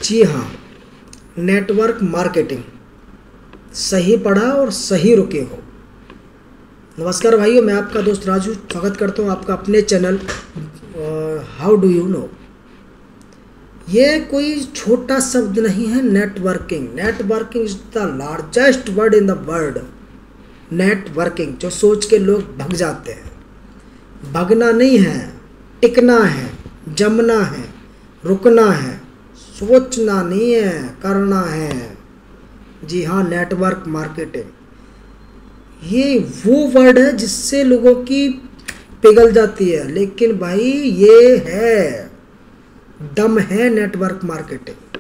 जी हाँ, network marketing, सही पढ़ा और सही रुके हो। नमस्कार भाइयों, मैं आपका दोस्त राजू स्वागत करता हूँ आपका अपने channel how do you know. ये कोई छोटा शब्द नहीं है। Networking, networking is the largest word in the world. Networking, जो सोच के लोग भग जाते हैं। भगना नहीं है, टिकना है, जमना है, रुकना है, सोचना नहीं है, करना है। जी हाँ, नेटवर्क मार्केटिंग ये वो वर्ड है जिससे लोगों की पिघल जाती है, लेकिन भाई ये है, दम है नेटवर्क मार्केटिंग।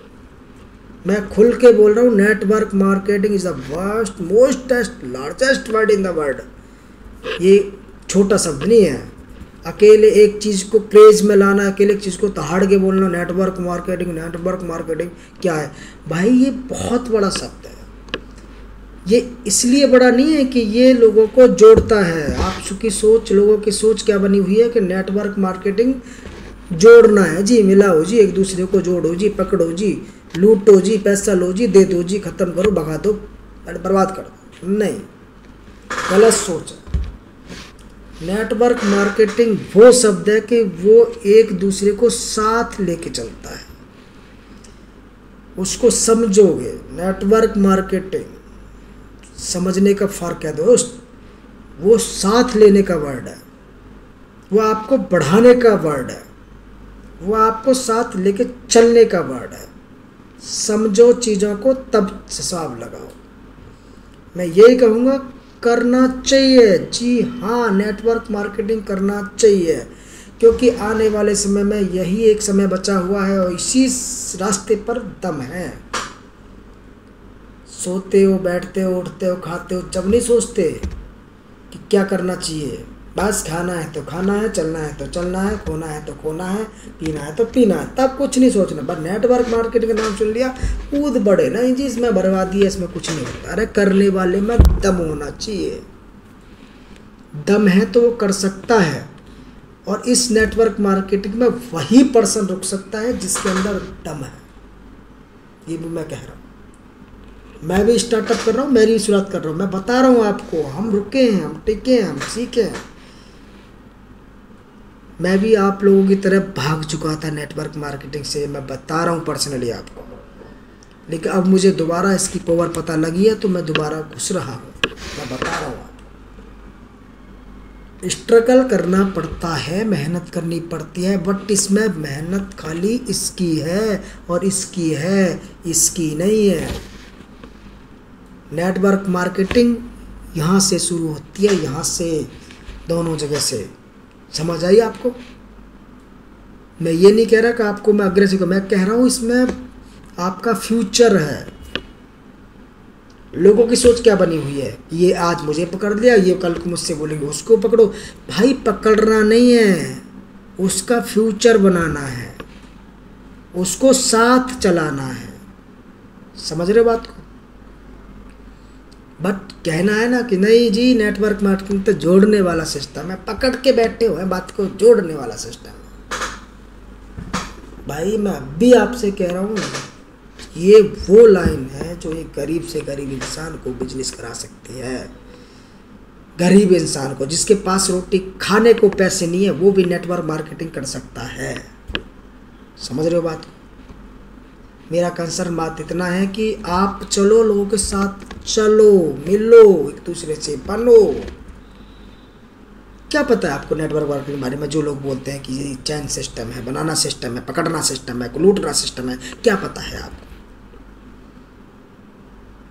मैं खुल के बोल रहा हूँ, network marketing is the worst mostest largest word in the world. ये छोटा शब्द नहीं है। अकेले एक चीज़ को क्रेज में लाना, अकेले एक चीज़ को दहाड़ के बोलना नेटवर्क मार्केटिंग, नेटवर्क मार्केटिंग क्या है भाई? ये बहुत बड़ा शब्द है। ये इसलिए बड़ा नहीं है कि ये लोगों को जोड़ता है। आपकी सोच, लोगों की सोच क्या बनी हुई है कि नेटवर्क मार्केटिंग जोड़ना है जी, मिलाओ जी, एक दूसरे को जोड़ो जी, पकड़ो जी, लूटो जी, पैसा लो जी, दे दो जी, ख़त्म करो, भगा दो, बर्बाद कर दो। नहीं, गलत सोच है। नेटवर्क मार्केटिंग वो शब्द है कि वो एक दूसरे को साथ लेके चलता है। उसको समझोगे। नेटवर्क मार्केटिंग समझने का फ़र्क है दोस्त। वो साथ लेने का वर्ड है, वो आपको बढ़ाने का वर्ड है, वो आपको साथ लेके चलने का वर्ड है। समझो चीज़ों को, तब हिसाब लगाओ। मैं यही कहूँगा, करना चाहिए। जी हाँ, नेटवर्क मार्केटिंग करना चाहिए, क्योंकि आने वाले समय में यही एक समय बचा हुआ है और इसी रास्ते पर दम है। सोते हो, बैठते हो, उठते हो, खाते हो, जब नहीं सोचते कि क्या करना चाहिए। बस खाना है तो खाना है, चलना है तो चलना है, खोना है तो खोना है, पीना है तो पीना है, तब कुछ नहीं सोचना। बस नेटवर्क मार्केटिंग का नाम सुन लिया, कूद बड़े नहीं जी, इसमें बर्बादी है, इसमें कुछ नहीं होता। अरे करने वाले में दम होना चाहिए। दम है तो वो कर सकता है, और इस नेटवर्क मार्केटिंग में वही पर्सन रुक सकता है जिसके अंदर दम है। ये भी मैं कह रहा हूँ। मैं भी स्टार्टअप कर रहा हूँ, मेरी शुरुआत कर रहा हूँ। मैं बता रहा हूँ आपको, हम रुके हैं, हम टिके हैं, हम सीखे हैं। मैं भी आप लोगों की तरह भाग चुका था नेटवर्क मार्केटिंग से, मैं बता रहा हूँ पर्सनली आपको। लेकिन अब मुझे दोबारा इसकी पावर पता लगी है, तो मैं दोबारा घुस रहा हूँ। मैं बता रहा हूँ आपको, स्ट्रगल करना पड़ता है, मेहनत करनी पड़ती है, बट इसमें मेहनत खाली इसकी है और इसकी है, इसकी नहीं है। नेटवर्क मार्केटिंग यहाँ से शुरू होती है, यहाँ से, दोनों जगह से। समझ आई आपको? मैं ये नहीं कह रहा कि आपको मैं अग्रेसिव, मैं कह रहा हूँ इसमें आपका फ्यूचर है। लोगों की सोच क्या बनी हुई है, ये आज मुझे पकड़ लिया, ये कल को मुझसे बोलेंगे उसको पकड़ो। भाई पकड़ना नहीं है, उसका फ्यूचर बनाना है, उसको साथ चलाना है। समझ रहे हो बात को? बट कहना है ना कि नहीं जी नेटवर्क मार्केटिंग तो जोड़ने वाला सिस्टम है, पकड़ के बैठे हुए हैं, बात को जोड़ने वाला सिस्टम है। भाई मैं अभी आपसे कह रहा हूँ, ये वो लाइन है जो एक गरीब से गरीब इंसान को बिजनेस करा सकती है। गरीब इंसान को, जिसके पास रोटी खाने को पैसे नहीं है, वो भी नेटवर्क मार्केटिंग कर सकता है। समझ रहे हो बात को? मेरा कंसर्न बात इतना है कि आप चलो, लोगों के साथ चलो, मिलो, एक दूसरे से बनो। क्या पता है आपको नेटवर्क मार्केटिंग के बारे में? जो लोग बोलते हैं कि ये चैन सिस्टम है, बनाना सिस्टम है, पकड़ना सिस्टम है, लूटना सिस्टम है, क्या पता है आपको?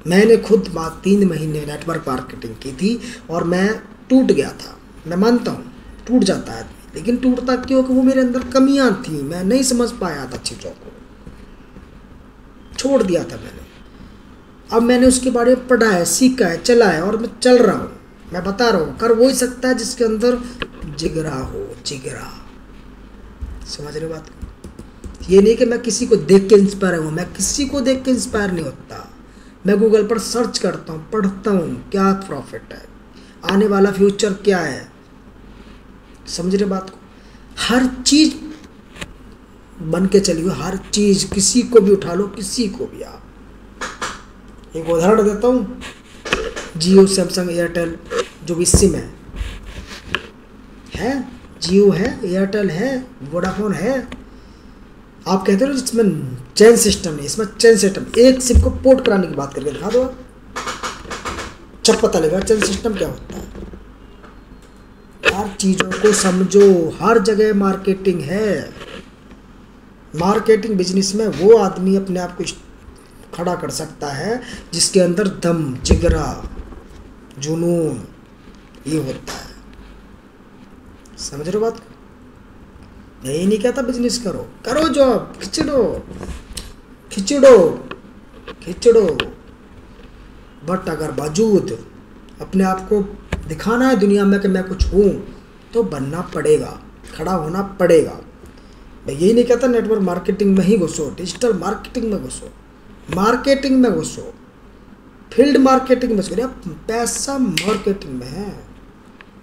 मैंने खुद 3 महीने नेटवर्क मार्केटिंग की थी और मैं टूट गया था। मैं मानता हूँ टूट जाता है, लेकिन टूटता क्यों? कि वो मेरे अंदर कमियां थी, मैं नहीं समझ पाया था चीज़ों को, छोड़ दिया था मैंने। अब मैंने उसके बारे में पढ़ा है, सीखा है, चला है, और मैं चल रहा हूँ। मैं बता रहा हूँ, कर वो ही सकता है जिसके अंदर जिगरा हो, जिगरा। समझ रहे हो बात को? ये नहीं कि मैं किसी को देख के इंस्पायर हूँ, मैं किसी को देख के इंस्पायर नहीं होता। मैं गूगल पर सर्च करता हूँ, पढ़ता हूँ, क्या प्रॉफिट है, आने वाला फ्यूचर क्या है। समझ रहे बात को? हर चीज़ बन के चलिए। हर चीज़, किसी को भी उठा लो, किसी को भी। आप एक उदाहरण देता हूँ, जियो, सैमसंग, एयरटेल, जो भी सिम है, जियो है, एयरटेल है, वोडाफोन है। आप कहते हो जिसमें चेन सिस्टम है, इसमें चेन सिस्टम, एक सिम को पोर्ट कराने की बात करके दिखा दो आप, जब पता लगेगा चेन सिस्टम क्या होता है। हर चीज़ों को समझो, हर जगह मार्केटिंग है। मार्केटिंग बिजनेस में वो आदमी अपने आप को खड़ा कर सकता है जिसके अंदर दम, जिगरा, जुनून ये होता है। समझ रहे हो बात? यही नहीं कहता बिजनेस करो, करो जॉब, खिचड़ो खिचड़ो खिचड़ो, बट अगर बावजूद अपने आप को दिखाना है दुनिया में कि मैं कुछ हूँ, तो बनना पड़ेगा, खड़ा होना पड़ेगा। मैं यही नहीं कहता नेटवर्क मार्केटिंग में ही घुसो, डिजिटल मार्केटिंग में घुसो, मार्केटिंग में घुसो, फील्ड मार्केटिंग में घुसो। पैसा मार्केटिंग में है,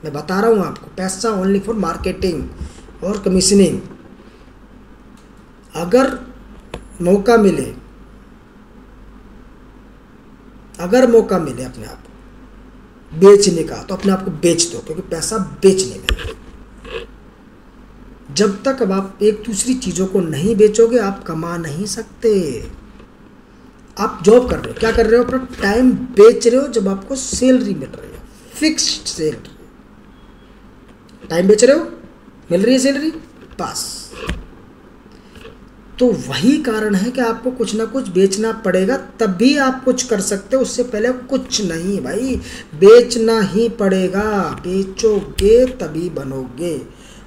मैं बता रहा हूँ आपको, पैसा ओनली फॉर मार्केटिंग और कमीशनिंग। अगर मौका मिले अपने आप को बेचने का, तो अपने आप को बेच दो, क्योंकि पैसा बेचने में है। जब तक अब आप एक दूसरी चीज़ों को नहीं बेचोगे, आप कमा नहीं सकते। आप जॉब कर रहे हो, क्या कर रहे हो? अपना टाइम बेच रहे हो। जब आपको सैलरी मिल रही है, फिक्स्ड सैलरी, टाइम बेच रहे हो, मिल रही है सैलरी, बस। तो वही कारण है कि आपको कुछ ना कुछ बेचना पड़ेगा, तभी आप कुछ कर सकते हो। उससे पहले कुछ नहीं भाई, बेचना ही पड़ेगा। बेचोगे तभी बनोगे,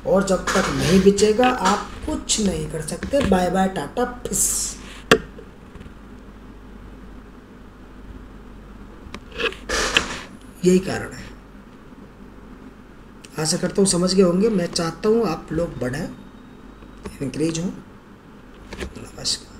और जब तक नहीं बेचेगा आप कुछ नहीं कर सकते। बाय बाय, टाटा, फिस। यही कारण है। आशा करता हूँ समझ गए होंगे। मैं चाहता हूँ आप लोग बढ़ें, इंक्रीज हों। नमस्कार।